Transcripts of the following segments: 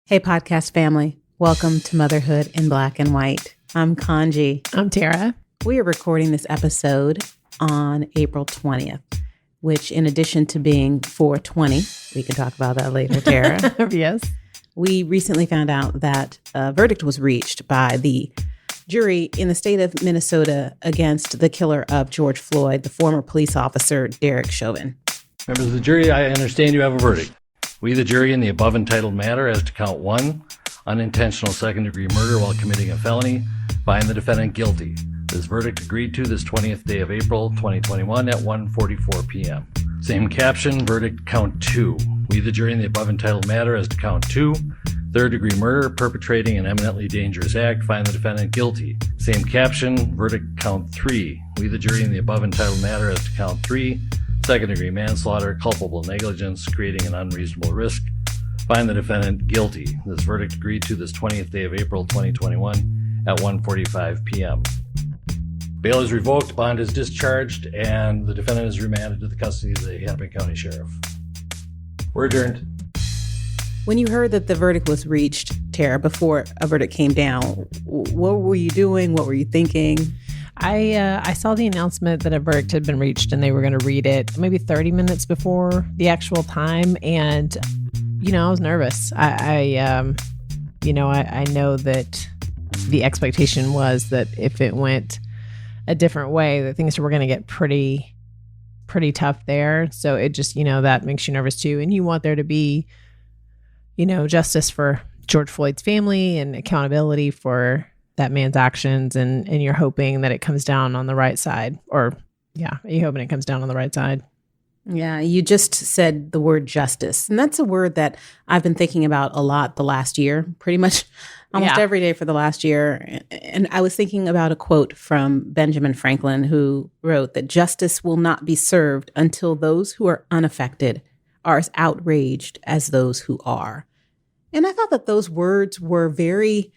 Hey, podcast family. Welcome to Motherhood in Black and White. I'm Kaanji. I'm Tara. We are recording this episode on April 20th, which in addition to being 420, we can talk about that later, Tara. Yes. We recently found out that a verdict was reached by the jury in the state of Minnesota against the killer of George Floyd, the former police officer, Derek Chauvin. Members of the jury, I understand you have a verdict. We, the jury, in the above entitled matter as to count 1, unintentional second-degree murder while committing a felony, find the defendant guilty. This verdict agreed to this 20th day of April 2021 at 1:44 p.m. Same caption, verdict count 2. We, the jury, in the above entitled matter as to count 2, third-degree murder, perpetrating an eminently dangerous act, find the defendant guilty. Same caption, verdict count 3. We, the jury, in the above entitled matter as to count 3, second-degree manslaughter, culpable negligence, creating an unreasonable risk, find the defendant guilty. This verdict agreed to this 20th day of April 2021 at 1:45 p.m. Bail is revoked, bond is discharged, and the defendant is remanded to the custody of the Hennepin County Sheriff. We're adjourned. When you heard that the verdict was reached, Tara, before a verdict came down, what were you doing? What were you thinking? I saw the announcement that a verdict had been reached and they were going to read it maybe 30 minutes before the actual time. And, I was nervous. I know that the expectation was that if it went a different way, that things were going to get pretty tough there. So it just, that makes you nervous too. And you want there to be, justice for George Floyd's family and accountability for that man's actions, and you're hoping that it comes down on the right side. Or, you're hoping it comes down on the right side. Yeah, you just said the word justice. And that's a word that I've been thinking about a lot the last year, pretty much almost every day for the last year. And I was thinking about a quote from Benjamin Franklin, who wrote that justice will not be served until those who are unaffected are as outraged as those who are. And I thought that those words were very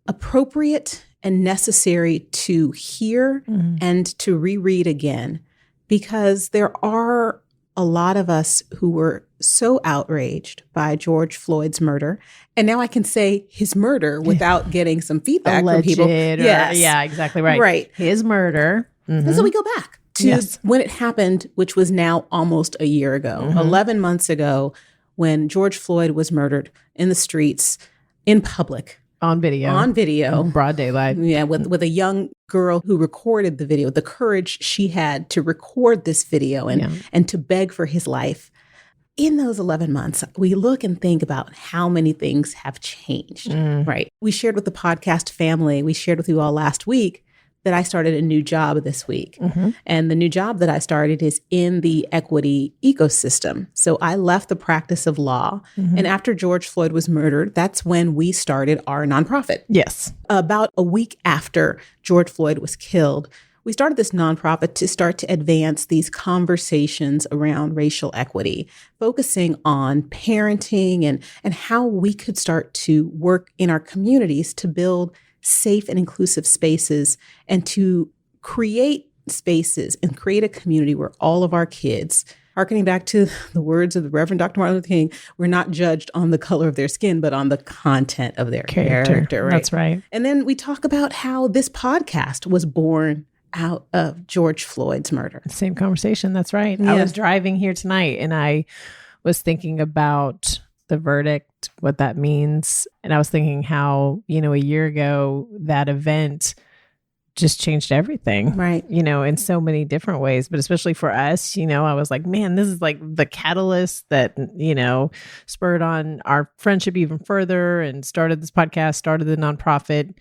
appropriate and necessary to hear and to reread again, because there are a lot of us who were so outraged by George Floyd's murder. And now I can say his murder without getting some feedback from people. Yes. Yeah, exactly right. Right. His murder. Mm-hmm. And so we go back to when it happened, which was now almost a year ago, 11 months ago, when George Floyd was murdered in the streets in public. On video. Broad daylight. Yeah, with a young girl who recorded the video, the courage she had to record this video and to beg for his life. In those 11 months, we look and think about how many things have changed, right? We shared with the podcast family, we shared with you all last week that I started a new job this week. And the new job that I started is in the equity ecosystem. So I left the practice of law. And after George Floyd was murdered, that's when we started our nonprofit. Yes. About a week after George Floyd was killed, we started this nonprofit to start to advance these conversations around racial equity, focusing on parenting and how we could start to work in our communities to build safe and inclusive spaces and to create spaces and create a community where all of our kids, hearkening back to the words of the Reverend Dr. Martin Luther King, we're not judged on the color of their skin, but on the content of their character. Right? That's right. And then we talk about how this podcast was born out of George Floyd's murder. Same conversation. That's right. Yeah. I was driving here tonight and I was thinking about the verdict, what that means. And I was thinking how, a year ago, that event just changed everything. Right. In so many different ways, but especially for us, I was like, man, this is like the catalyst that, spurred on our friendship even further and started this podcast, started the nonprofit.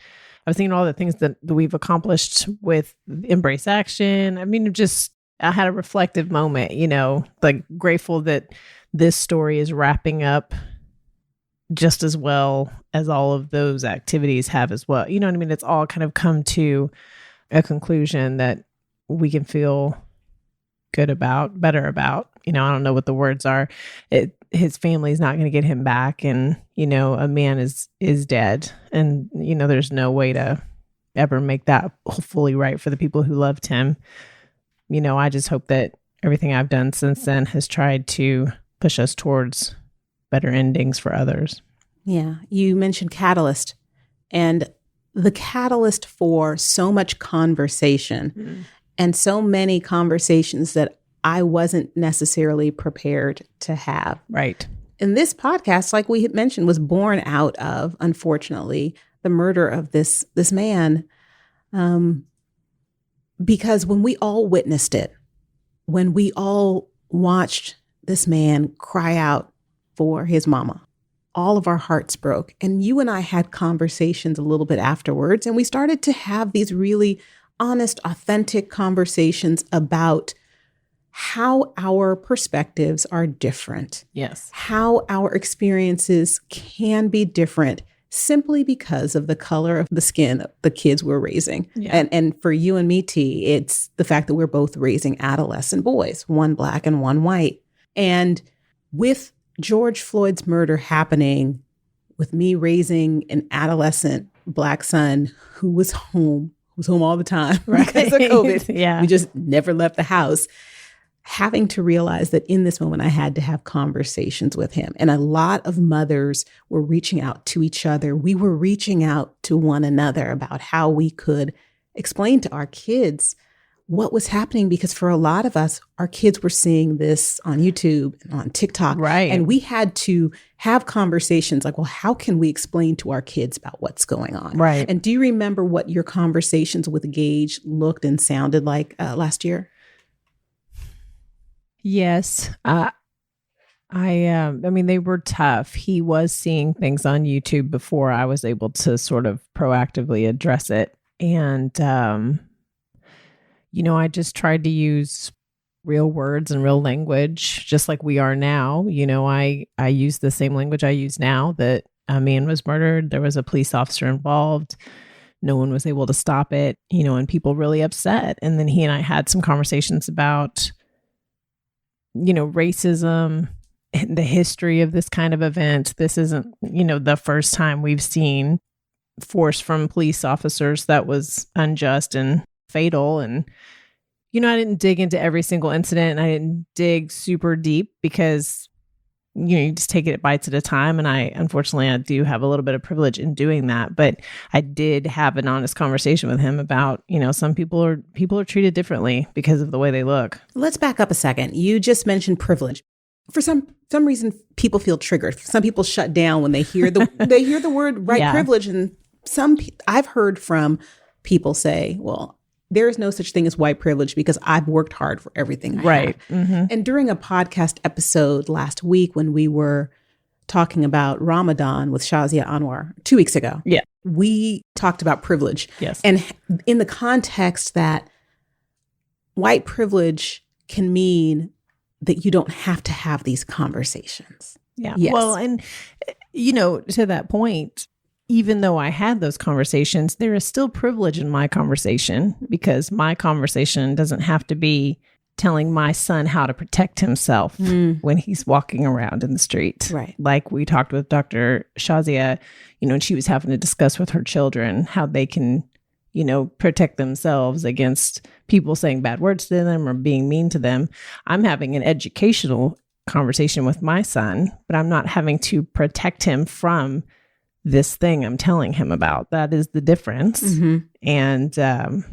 I was thinking all the things that we've accomplished with Embrace Action. I mean, I had a reflective moment, like grateful that this story is wrapping up just as well as all of those activities have as well. You know what I mean? It's all kind of come to a conclusion that we can feel good about, better about. I don't know what the words are. His family's not going to get him back. And, a man is dead. And, there's no way to ever make that fully right for the people who loved him. I just hope that everything I've done since then has tried to push us towards better endings for others. Yeah. You mentioned catalyst, and the catalyst for so much conversation and so many conversations that I wasn't necessarily prepared to have. Right. And this podcast, like we had mentioned, was born out of, unfortunately, the murder of this man. Because when we all witnessed it, when we all watched this man cry out for his mama, all of our hearts broke. And you and I had conversations a little bit afterwards, and we started to have these really honest, authentic conversations about how our perspectives are different. Yes. How our experiences can be different simply because of the color of the skin of the kids we're raising. Yeah. And for you and me, T, it's the fact that we're both raising adolescent boys, one Black and one white. And with George Floyd's murder happening, with me raising an adolescent Black son who was home all the time because of COVID. Yeah. We just never left the house. Having to realize that in this moment, I had to have conversations with him. And a lot of mothers were reaching out to each other. We were reaching out to one another about how we could explain to our kids what was happening, because for a lot of us, our kids were seeing this on YouTube and on TikTok. Right. And we had to have conversations like, well, how can we explain to our kids about what's going on? Right. And do you remember what your conversations with Gage looked and sounded like last year? Yes. I mean, they were tough. He was seeing things on YouTube before I was able to sort of proactively address it. And, I just tried to use real words and real language, just like we are now. I use the same language I use now, that a man was murdered. There was a police officer involved. No one was able to stop it, and people really upset. And then he and I had some conversations about racism and the history of this kind of event. This isn't, the first time we've seen force from police officers that was unjust and fatal. And, I didn't dig into every single incident, and I didn't dig super deep because, you just take it bites at a time. And unfortunately, I do have a little bit of privilege in doing that. But I did have an honest conversation with him about, some people are treated differently because of the way they look. Let's back up a second. You just mentioned privilege. For some reason, people feel triggered. Some people shut down when they hear the word white privilege. And I've heard from people say, well, there is no such thing as white privilege because I've worked hard for everything I have. Mm-hmm. And during a podcast episode last week when we were talking about Ramadan with Shazia Anwar 2 weeks ago, we talked about privilege. Yes. And in the context that white privilege can mean that you don't have to have these conversations. Yeah. Yes. Well, and, to that point, even though I had those conversations, there is still privilege in my conversation, because my conversation doesn't have to be telling my son how to protect himself when he's walking around in the street. Right. Like we talked with Dr. Shazia, and she was having to discuss with her children how they can, protect themselves against people saying bad words to them or being mean to them. I'm having an educational conversation with my son, but I'm not having to protect him from this thing I'm telling him about. That is the difference. Mm-hmm. And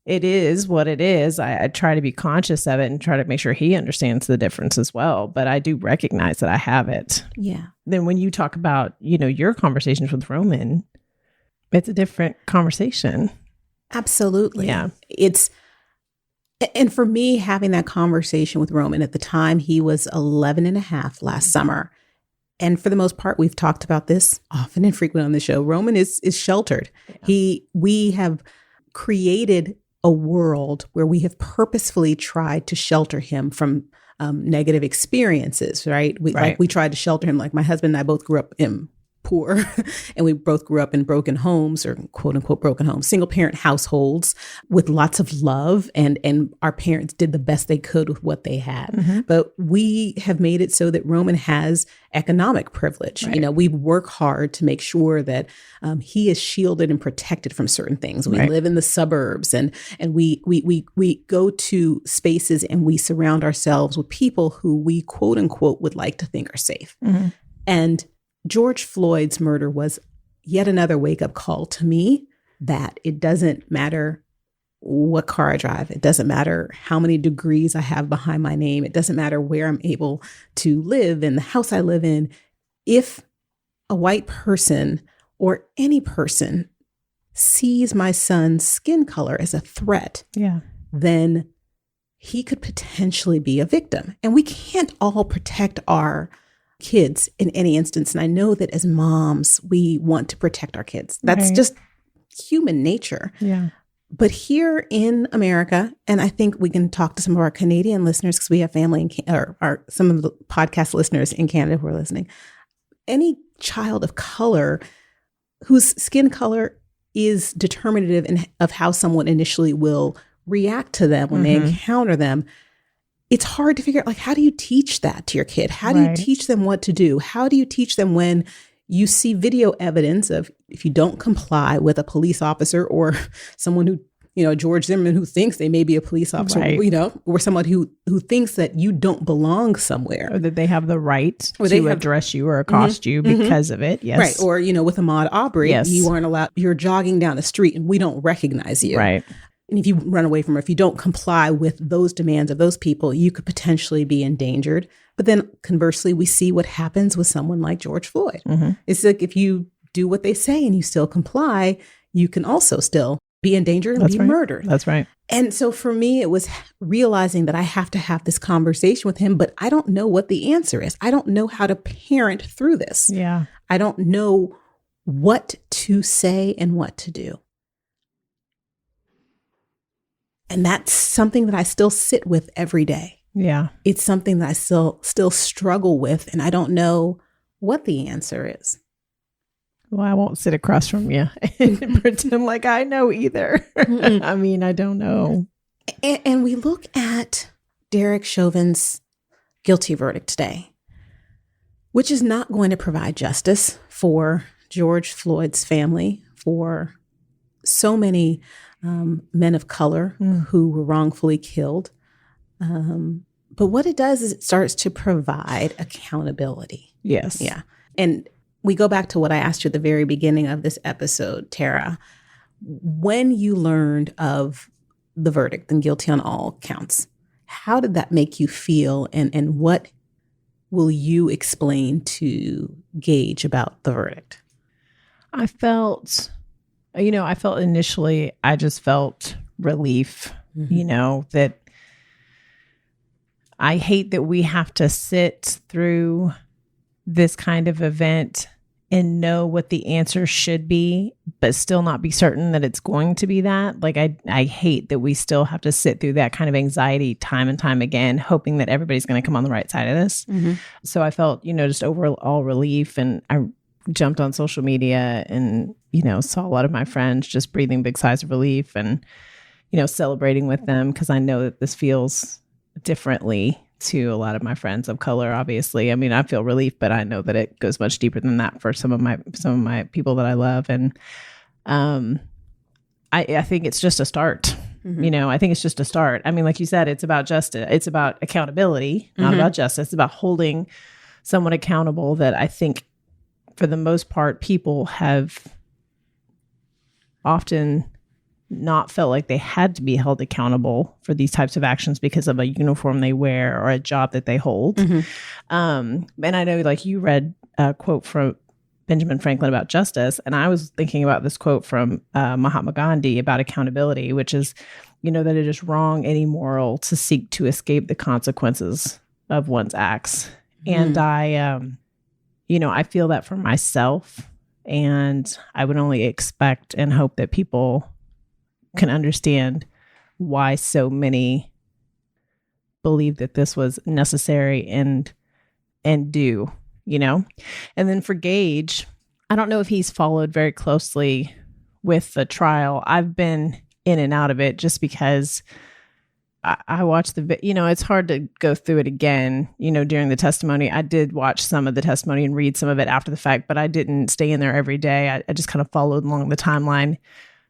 it is what it is. I try to be conscious of it and try to make sure he understands the difference as well. But I do recognize that I have it. Yeah. Then when you talk about, your conversations with Roman, it's a different conversation. Absolutely. Yeah. And for me, having that conversation with Roman at the time, he was 11 and a half last summer. And for the most part, we've talked about this often and frequently on the show. Roman is sheltered. Yeah. We have created a world where we have purposefully tried to shelter him from negative experiences, right? We tried to shelter him. Like my husband and I both grew up in poor and we both grew up in broken homes, or quote unquote broken homes, single parent households with lots of love. And our parents did the best they could with what they had. Mm-hmm. But we have made it so that Roman has economic privilege. Right. We work hard to make sure that he is shielded and protected from certain things. We live in the suburbs and we go to spaces and we surround ourselves with people who we quote unquote would like to think are safe. Mm-hmm. And George Floyd's murder was yet another wake-up call to me that it doesn't matter what car I drive. It doesn't matter how many degrees I have behind my name. It doesn't matter where I'm able to live in the house I live in. If a white person or any person sees my son's skin color as a threat, then he could potentially be a victim. And we can't all protect our kids in any instance. And I know that as moms, we want to protect our kids. That's just human nature. Yeah. But here in America, and I think we can talk to some of our Canadian listeners because we have family or some of the podcast listeners in Canada who are listening. Any child of color whose skin color is determinative of how someone initially will react to them when they encounter them, it's hard to figure out, like, how do you teach that to your kid? How do you teach them what to do? How do you teach them when you see video evidence of if you don't comply with a police officer or someone who, George Zimmerman, who thinks they may be a police officer, or someone who thinks that you don't belong somewhere. Or that they have the right to address you or accost you because of it. Yes. Right. Or, with Ahmaud Arbery, you aren't allowed, you're jogging down the street and we don't recognize you. Right. And if you run away from her, if you don't comply with those demands of those people, you could potentially be endangered. But then conversely, we see what happens with someone like George Floyd. It's like if you do what they say and you still comply, you can also still be endangered and be murdered. That's right. And so for me, it was realizing that I have to have this conversation with him, but I don't know what the answer is. I don't know how to parent through this. Yeah. I don't know what to say and what to do. And that's something that I still sit with every day. Yeah. It's something that I still struggle with, and I don't know what the answer is. Well, I won't sit across from you and pretend like I know either. I mean, I don't know. And we look at Derek Chauvin's guilty verdict today, which is not going to provide justice for George Floyd's family, for so many men of color who were wrongfully killed. But what it does is it starts to provide accountability. Yes. Yeah. And we go back to what I asked you at the very beginning of this episode, Tara. When you learned of the verdict and guilty on all counts, how did that make you feel? And what will you explain to Gage about the verdict? I felt initially, I just felt relief, that I hate that we have to sit through this kind of event and know what the answer should be, but still not be certain that it's going to be that. Like, I hate that we still have to sit through that kind of anxiety time and time again, hoping that everybody's going to come on the right side of this. So I felt, just overall relief. And I jumped on social media and, saw a lot of my friends just breathing big sighs of relief and, celebrating with them, because I know that this feels differently to a lot of my friends of color. Obviously, I mean, I feel relief, but I know that it goes much deeper than that for some of my people that I love. And I think it's just a start. I think it's just a start. I mean, like you said, it's about justice. It's about accountability, not about justice. It's about holding someone accountable that I think, for the most part, people have often not felt like they had to be held accountable for these types of actions because of a uniform they wear or a job that they hold. And I know, like, you read a quote from Benjamin Franklin about justice, and I was thinking about this quote from Mahatma Gandhi about accountability, which is, that it is wrong and immoral to seek to escape the consequences of one's acts. And I feel that for myself, and I would only expect and hope that people can understand why so many believe that this was necessary and do, And then for Gage, I don't know if he's followed very closely with the trial. I've been in and out of it just because I watched it's hard to go through it again, during the testimony. I did watch some of the testimony and read some of it after the fact, but I didn't stay in there every day. I just kind of followed along the timeline.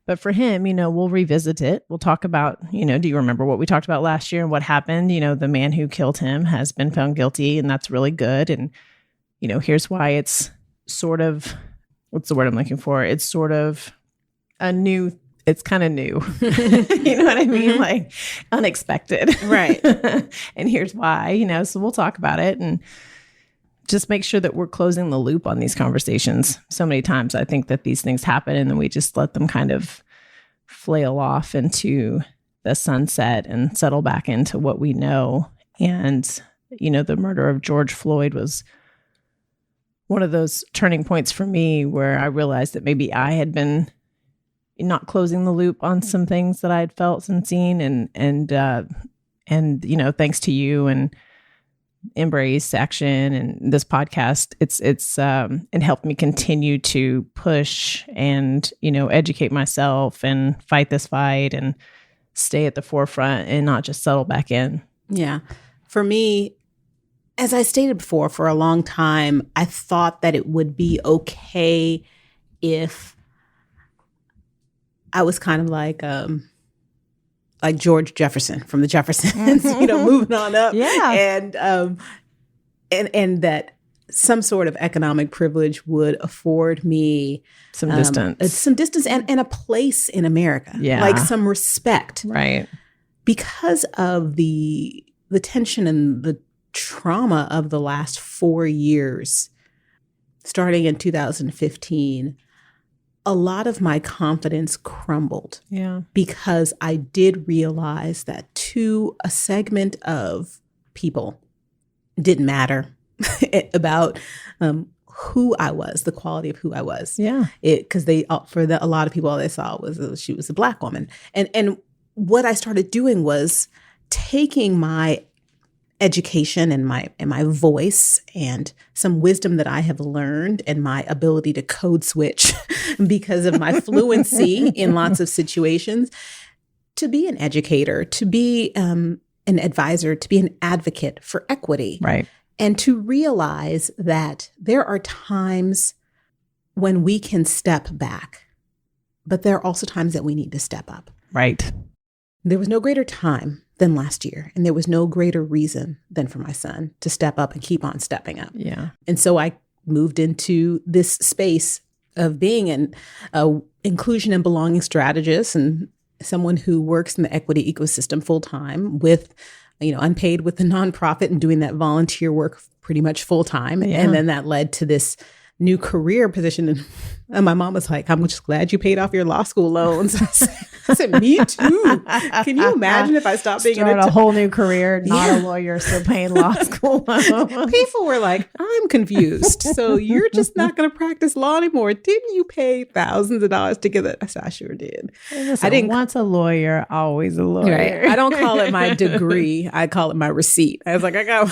But for him, we'll revisit it. We'll talk about, do you remember what we talked about last year and what happened? The man who killed him has been found guilty, and that's really good. And here's why it's sort of, what's the word I'm looking for? It's sort of it's kind of new. You know what I mean? Like unexpected. Right. And here's why, so we'll talk about it and just make sure that we're closing the loop on these conversations. So many times I think that these things happen and then we just let them kind of flail off into the sunset and settle back into what we know. And, the murder of George Floyd was one of those turning points for me where I realized that maybe I had been not closing the loop on some things that I had felt and seen, and thanks to you and Embrace Action and this podcast, it helped me continue to push and educate myself and fight this fight and stay at the forefront and not just settle back in. Yeah, for me, as I stated before, for a long time, I thought that it would be okay if I was kind of like George Jefferson from the Jeffersons, moving on up. Yeah. And that some sort of economic privilege would afford me some distance and a place in America. Yeah. Like some respect. Right. Because of the tension and the trauma of the last 4 years, starting in 2015, a lot of my confidence crumbled. Yeah. Because I did realize that to a segment of people, it didn't matter about who I was, the quality of who I was. Yeah. Because a lot of people, all they saw was she was a Black woman. And what I started doing was taking my education and my voice and some wisdom that I have learned and my ability to code switch because of my fluency in lots of situations, to be an educator, to be an advisor, to be an advocate for equity. Right. And to realize that there are times when we can step back, but there are also times that we need to step up. Right. There was no greater time than last year. And there was no greater reason than for my son to step up and keep on stepping up. Yeah. And so I moved into this space of being an inclusion and belonging strategist and someone who works in the equity ecosystem full time with, unpaid with the nonprofit and doing that volunteer work pretty much full time. Yeah. And then that led to this new career position. And my mom was like, I'm just glad you paid off your law school loans. I said, me too. Can you imagine if I stopped being a whole new career, not a lawyer, still paying law school loans? People were like, I'm confused. So you're just not going to practice law anymore. Didn't you pay thousands of dollars to get that? I said, I sure did. Listen, I didn't. Once a lawyer, always a lawyer. Right. I don't call it my degree. I call it my receipt. I was like, I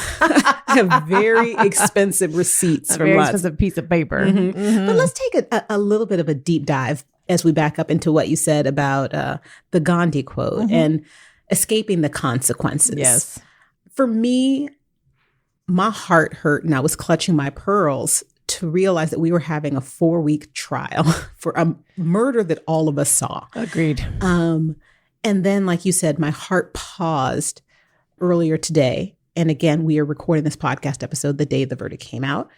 have very expensive receipts a from very lots. expensive piece of paper. Mm-hmm. Mm-hmm. But let's take a little bit of a deep dive as we back up into what you said about the Gandhi quote and escaping the consequences. Yes. For me, my heart hurt and I was clutching my pearls to realize that we were having a 4-week trial for a murder that all of us saw. Agreed. And then, like you said, my heart paused earlier today. And again, we are recording this podcast episode the day the verdict came out.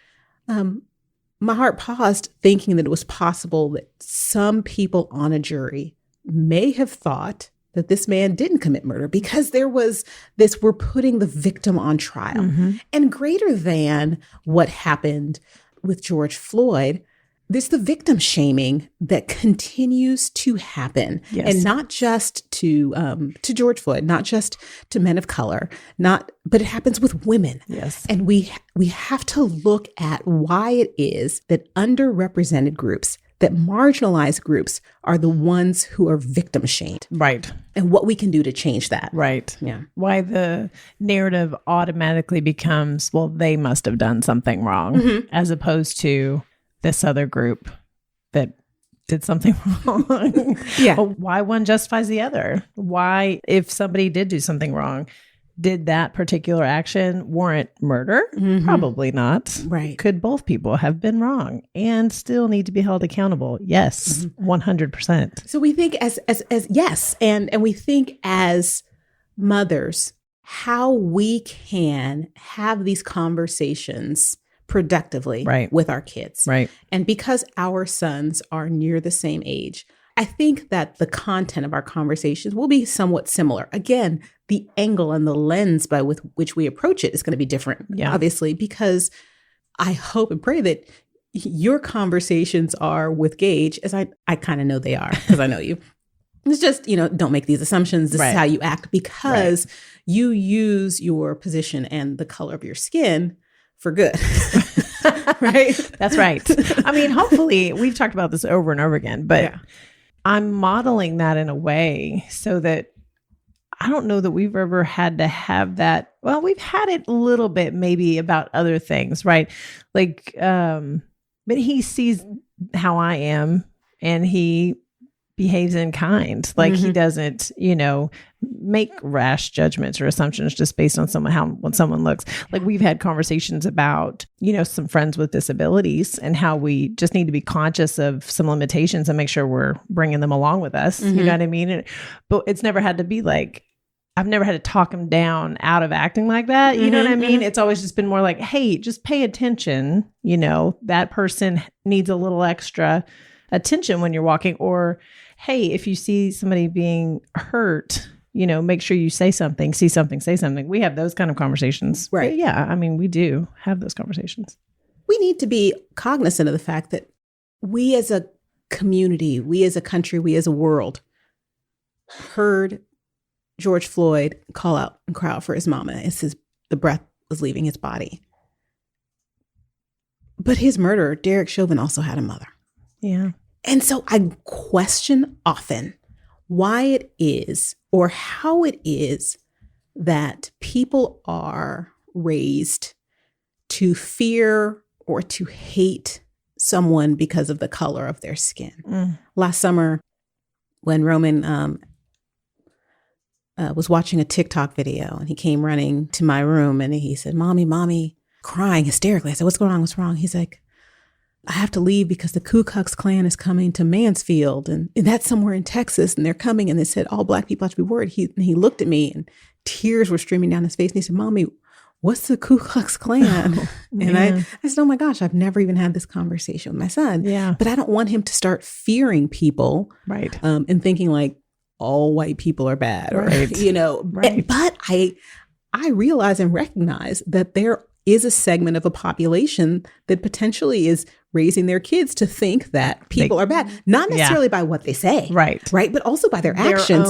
My heart paused thinking that it was possible that some people on a jury may have thought that this man didn't commit murder because there was this, we're putting the victim on trial. Mm-hmm. And greater than what happened with George Floyd, there's the victim shaming that continues to happen. Yes. And not just to George Floyd, not just to men of color, but it happens with women. Yes. And we have to look at why it is that underrepresented groups, that marginalized groups are the ones who are victim shamed. Right. And what we can do to change that. Right. Yeah. Why the narrative automatically becomes, well, they must have done something wrong, as opposed to this other group that did something wrong. Yeah. Well, why one justifies the other? Why, if somebody did do something wrong, did that particular action warrant murder? Mm-hmm. Probably not. Right. Could both people have been wrong and still need to be held accountable? Yes, 100%. So we think as yes, and we think as mothers, how we can have these conversations productively Right. with our kids. Right. And because our sons are near the same age, I think that the content of our conversations will be somewhat similar. Again, the angle and the lens by with which we approach it is going to be different, Yeah. obviously, because I hope and pray that your conversations are with Gage, as I kind of know they are because I know you. It's just, don't make these assumptions. This Right. is how you act because you use your position and the color of your skin for good. Right? That's right. I mean, hopefully we've talked about this over and over again, but I'm modeling that in a way so that I don't know that we've ever had to have that. Well, we've had it a little bit maybe about other things, right? Like, but he sees how I am and he behaves in kind. Like he doesn't, make rash judgments or assumptions just based on when someone looks. Like we've had conversations about, some friends with disabilities and how we just need to be conscious of some limitations and make sure we're bringing them along with us. You know what I mean? But it's never had to be like, I've never had to talk him down out of acting like that. You know what I mean? It's always just been more like, hey, just pay attention. That person needs a little extra attention when you're walking, or, hey, if you see somebody being hurt, make sure you say something, see something, say something. We have those kind of conversations. Right. But yeah. I mean, we do have those conversations. We need to be cognizant of the fact that we as a community, we as a country, we as a world heard George Floyd call out and cry out for his mama as the breath was leaving his body. But his murderer, Derek Chauvin, also had a mother. Yeah. And so I question often why it is or how it is that people are raised to fear or to hate someone because of the color of their skin. Last summer, when Roman was watching a TikTok video and he came running to my room and he said, Mommy, crying hysterically. I said, what's going on? What's wrong? He's like, I have to leave because the Ku Klux Klan is coming to Mansfield and that's somewhere in Texas and they're coming and they said all Black people have to be worried. He looked at me and tears were streaming down his face and he said, Mommy, what's the Ku Klux Klan? And I said, oh my gosh, I've never even had this conversation with my son. Yeah. But I don't want him to start fearing people. Right. And thinking like all white people are bad or, Right. Right. But I realize and recognize that there is a segment of a population that potentially is raising their kids to think that people are bad, not necessarily by what they say, right, but also by their actions,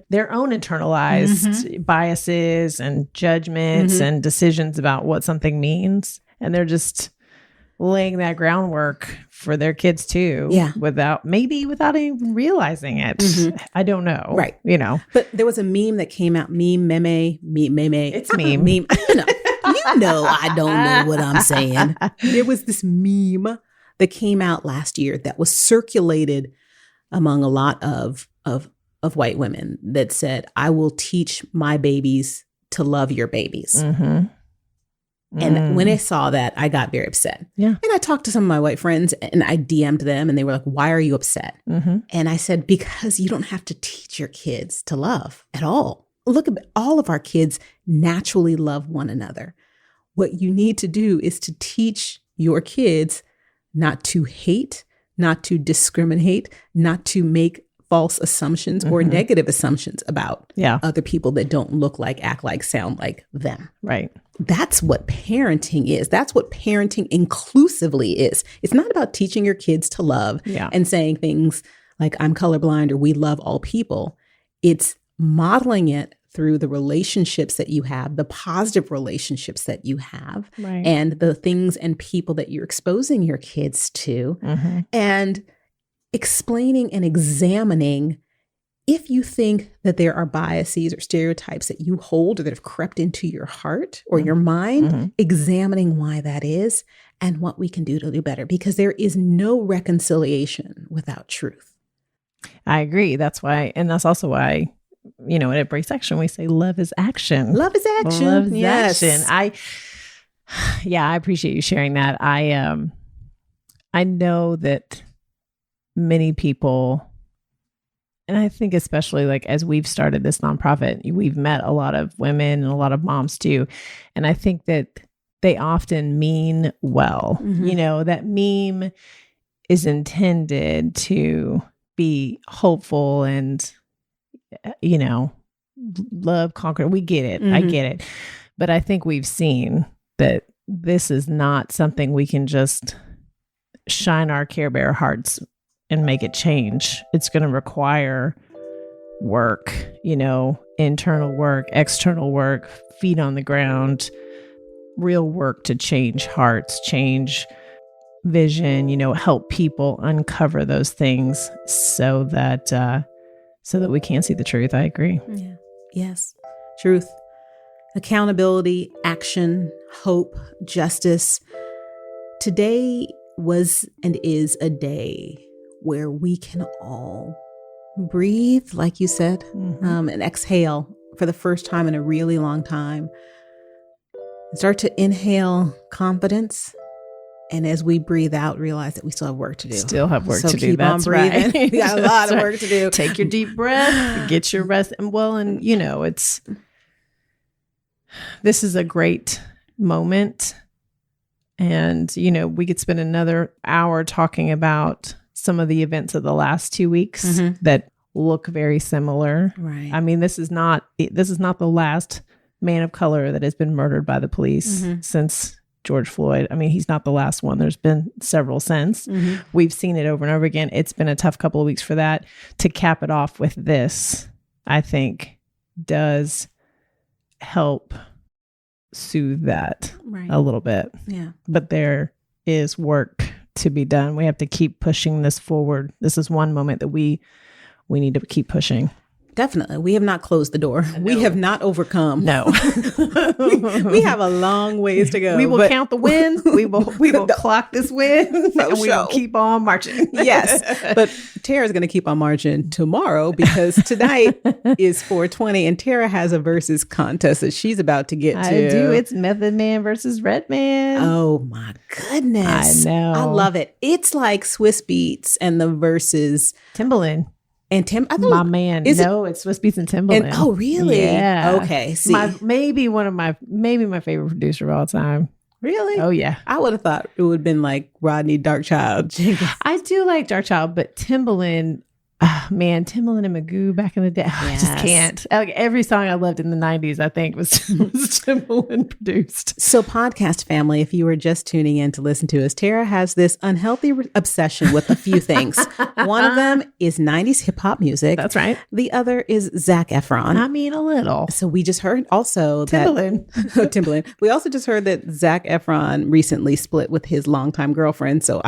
their own internalized biases and judgments and decisions about what something means, and they're just laying that groundwork for their kids too, without even realizing it. I don't know, right? But there was a meme that came out, meme. It's meme. Meme. I don't know what I'm saying. There was this meme that came out last year that was circulated among a lot of white women that said, I will teach my babies to love your babies. And when I saw that, I got very upset. Yeah. And I talked to some of my white friends and I DM'd them and they were like, why are you upset? And I said, because you don't have to teach your kids to love at all. Look, all of our kids naturally love one another. What you need to do is to teach your kids not to hate, not to discriminate, not to make false assumptions or negative assumptions about other people that don't look like, act like, sound like them. Right. That's what parenting is. That's what parenting inclusively is. It's not about teaching your kids to love and saying things like, I'm colorblind or we love all people. It's modeling it through the relationships that you have, the positive relationships that you have, and the things and people that you're exposing your kids to, and explaining and examining if you think that there are biases or stereotypes that you hold or that have crept into your heart or your mind, examining why that is and what we can do to do better, because there is no reconciliation without truth. I agree. That's why, and that's also why, at Breaks Action, we say love is action. Love is action. Love is action. I appreciate you sharing that. I know that many people, and I think especially like as we've started this nonprofit, we've met a lot of women and a lot of moms too. And I think that they often mean well. Mm-hmm. That meme is intended to be hopeful and, love conquer. We get it. I get it. But I think we've seen that this is not something we can just shine our Care Bear hearts and make it change. It's going to require work, internal work, external work, feet on the ground, real work to change hearts, change vision, help people uncover those things so that we can see the truth. I agree. Yeah. Yes. Truth, accountability, action, hope, justice. Today was and is a day where we can all breathe, like you said, and exhale for the first time in a really long time. Start to inhale confidence. And as we breathe out, realize that we still have work to do. Still have work so to do. Keep That's on breathing. Right. We got a lot of work to do. Take your deep breath, get your rest. And this is a great moment. And, we could spend another hour talking about some of the events of the last 2 weeks that look very similar. Right. I mean, this is not the last man of color that has been murdered by the police since George Floyd. I mean, he's not the last one. There's been several since. We've seen it over and over again. It's been a tough couple of weeks for that. To cap it off with this, I think, does help soothe that a little bit. Yeah. But there is work to be done. We have to keep pushing this forward. This is one moment that we need to keep pushing. Definitely. We have not closed the door. No. We have not overcome. No. we have a long ways to go. We will count the wins. We will clock this win. And we will keep on marching. Yes. But Tara's going to keep on marching tomorrow because tonight is 420 and Tara has a versus contest that she's about to get to. I do. It's Method Man versus Redman. Oh my goodness. I know. I love it. It's like Swiss Beats and the versus Timbaland. And my man. It's Swiss Beats and Timbaland. Oh, really? Yeah. Okay. See, maybe my favorite producer of all time. Really? Oh, yeah. I would have thought it would have been like Rodney Darkchild. I do like Darkchild, but Timbaland, Timbaland and Magoo back in the day. I just can't. Like every song I loved in the 90s, I think was Timbaland produced. So podcast family, if you were just tuning in to listen to us, Tara has this unhealthy obsession with a few things. One of them is 90s hip hop music. That's right. The other is Zac Efron. I mean, a little. So we just heard also Timbaland. Timbaland. We also just heard that Zac Efron recently split with his longtime girlfriend. So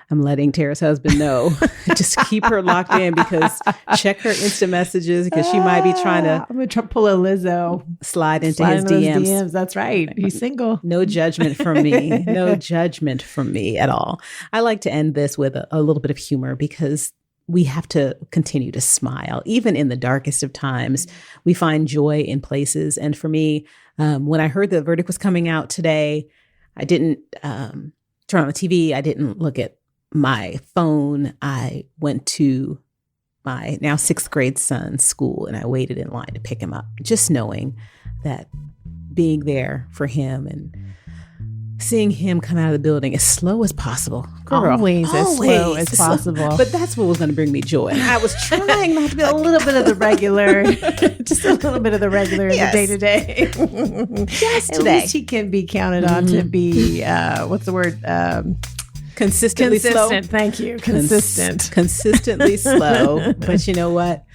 I'm letting Tara's husband know. Just keep her locked in because check her Insta messages because she might be trying to. I'm going to pull a Lizzo. Slide into his DMs. That's right. He's single. No judgment from me. No judgment from me at all. I like to end this with a little bit of humor because we have to continue to smile. Even in the darkest of times, we find joy in places. And for me, when I heard the verdict was coming out today, I didn't turn on the TV. I didn't look at my phone. I went to my now 6th grade son's school and I waited in line to pick him up, just knowing that being there for him and seeing him come out of the building as slow as possible. Girl, always as slow as possible. But that's what was going to bring me joy. And I was trying not to be a little bit of the regular, just a little bit of the regular in the day-to-day. Just today. At least he can be counted on to be, what's the word? Consistently slow. Thank you. Consistently slow. But you know what?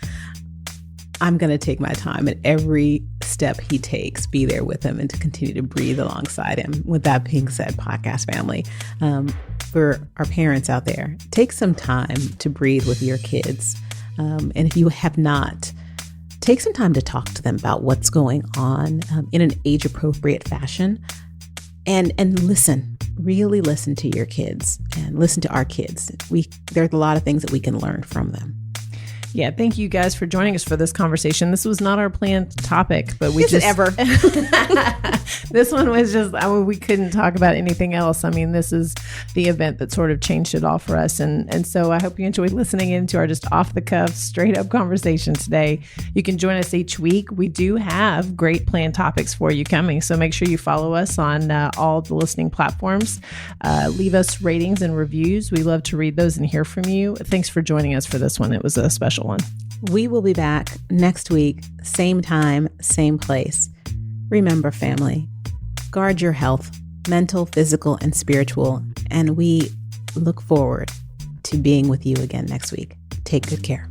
I'm going to take my time at every step he takes, be there with him and to continue to breathe alongside him. With that being said, podcast family, for our parents out there, take some time to breathe with your kids. And if you have not, take some time to talk to them about what's going on in an age-appropriate fashion and listen. Really listen to your kids and listen to our kids. There's a lot of things that we can learn from them. Yeah, thank you guys for joining us for this conversation. This was not our planned topic, but we Is it ever? This one was just, we couldn't talk about anything else. I mean, this is the event that sort of changed it all for us. And so I hope you enjoyed listening into our just off the cuff, straight up conversation today. You can join us each week. We do have great planned topics for you coming. So make sure you follow us on all the listening platforms. Leave us ratings and reviews. We love to read those and hear from you. Thanks for joining us for this one. It was a special one. We will be back next week, same time, same place. Remember, family, guard your health, mental, physical, and spiritual. And we look forward to being with you again next week. Take good care.